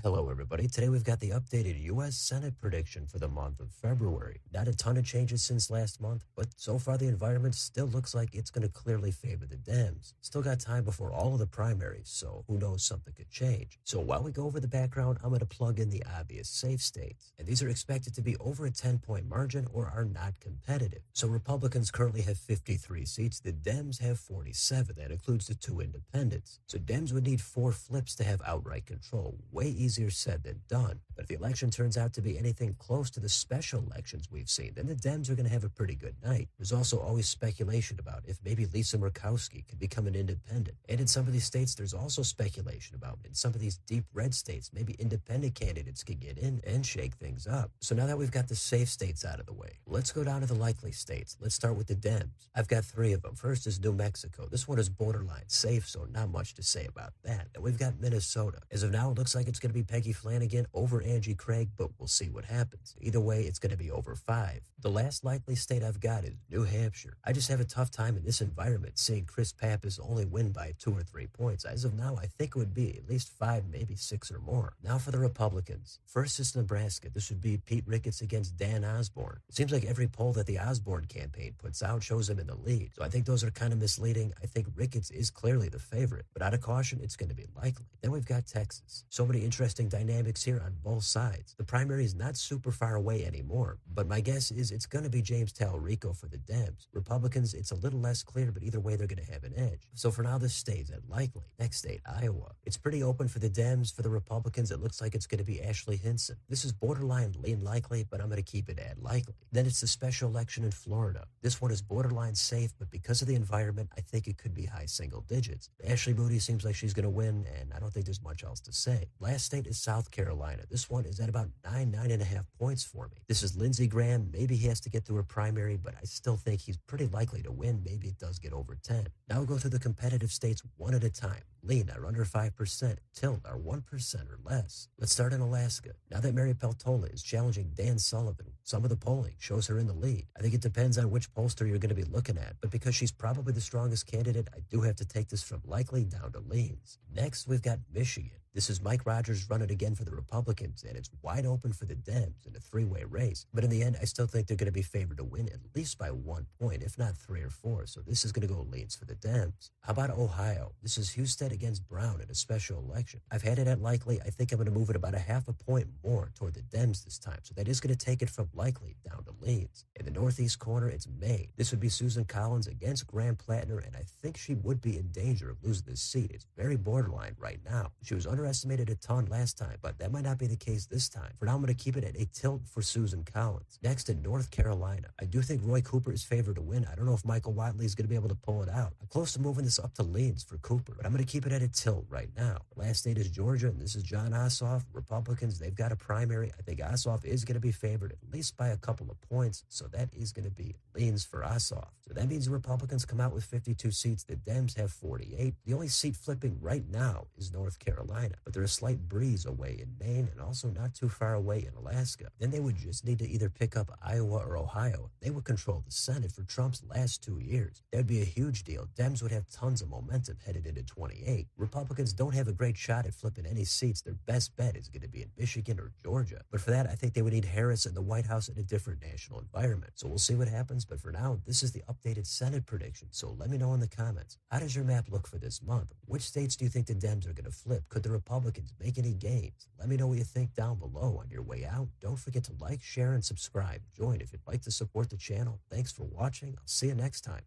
Hello, everybody. Today we've got the updated U.S. Senate prediction for the month of February. Not a ton of changes since last month, but so far the environment still looks like it's going to clearly favor the Dems. Still got time before all of the primaries, so who knows, something could change. So while we go over the background, I'm going to plug in the obvious safe states. And these are expected to be over a 10-point margin or are not competitive. So Republicans currently have 53 seats. The Dems have 47. That includes the two independents. So Dems would need 4 flips to have outright control. Way easier said than done. But if the election turns out to be anything close to the special elections we've seen, then the Dems are going to have a pretty good night. There's also always speculation about if maybe Lisa Murkowski could become an independent. And in some of these states, there's also speculation about in some of these deep red states, maybe independent candidates could get in and shake things up. So now that we've got the safe states out of the way, let's go down to the likely states. Let's start with the Dems. I've got 3 of them. First is New Mexico. This one is borderline safe, so not much to say about that. Then we've got Minnesota. As of now, it looks like it's going to be Peggy Flanagan over Angie Craig, but we'll see what happens. Either way, it's going to be over 5. The last likely state I've got is New Hampshire. I just have a tough time in this environment seeing Chris Pappas only win by 2 or 3 points. As of now, I think it would be at least 5, maybe 6 or more. Now for the Republicans. First is Nebraska. This would be Pete Ricketts against Dan Osborne. It seems like every poll that the Osborne campaign puts out shows him in the lead. So I think those are kind of misleading. I think Ricketts is clearly the favorite, but out of caution, it's going to be likely. Then we've got Texas. So many interesting dynamics here on both sides. The primary is not super far away anymore, but my guess is it's going to be James Talarico for the Dems. Republicans, it's a little less clear, but either way, they're going to have an edge. So for now, this stays at likely. Next state, Iowa. It's pretty open for the Dems. For the Republicans, it looks like it's going to be Ashley Hinson. This is borderline lean likely, but I'm going to keep it at likely. Then it's the special election in Florida. This one is borderline safe, but because of the environment, I think it could be high single digits. Ashley Moody seems like she's going to win, and I don't think there's much else to say. Last state is South Carolina. This one is at about 9.5 points for me. This is Lindsey Graham. Maybe he has to get through a primary, but I still think he's pretty likely to win. Maybe it does get over 10. Now we'll go through the competitive states one at a time. Lean are under 5%. Tilt are 1% or less. Let's start in Alaska. Now that Mary Peltola is challenging Dan Sullivan, some of the polling shows her in the lead. I think it depends on which pollster you're going to be looking at, but because she's probably the strongest candidate, I do have to take this from likely down to leans. Next, we've got Michigan. This is Mike Rogers running again for the Republicans, and it's wide open for the Dems in a 3-way race. But in the end, I still think they're going to be favored to win at least by 1 point, if not 3 or 4. So this is going to go leans for the Dems. How about Ohio? This is Husted against Brown in a special election. I've had it at likely. I think I'm going to move it about a 0.5 point more toward the Dems this time. So that is going to take it from likely down to leans. In the northeast corner, it's Maine. This would be Susan Collins against Graham Plattner, and I think she would be in danger of losing this seat. It's very borderline right now. She was underestimated a ton last time, but that might not be the case this time. For now, I'm going to keep it at a tilt for Susan Collins. Next, in North Carolina, I do think Roy Cooper is favored to win. I don't know if Michael Watley is going to be able to pull it out. I'm close to moving this up to leans for Cooper, but I'm going to keep it at a tilt right now. The last state is Georgia, and this is John Ossoff. Republicans, they've got a primary. I think Ossoff is going to be favored at least by a couple of points, so that is going to be leans for Ossoff. So that means the Republicans come out with 52 seats. The Dems have 48. The only seat flipping right now is North Carolina, but there's a slight breeze away in Maine and also not too far away in Alaska. Then they would just need to either pick up Iowa or Ohio. They would control the Senate for Trump's last 2 years. That would be a huge deal. Dems would have tons of momentum headed into 28. Republicans don't have a great shot at flipping any seats. Their best bet is going to be in Michigan or Georgia. But for that, I think they would need Harris and the White House in a different national environment. So we'll see what happens. But for now, this is the updated Senate prediction. So let me know in the comments. How does your map look for this month? Which states do you think the Dems are going to flip? Could the Republicans make any gains? Let me know what you think down below. On your way out, don't forget to like, share, and subscribe. Join if you'd like to support the channel. Thanks for watching. I'll see you next time.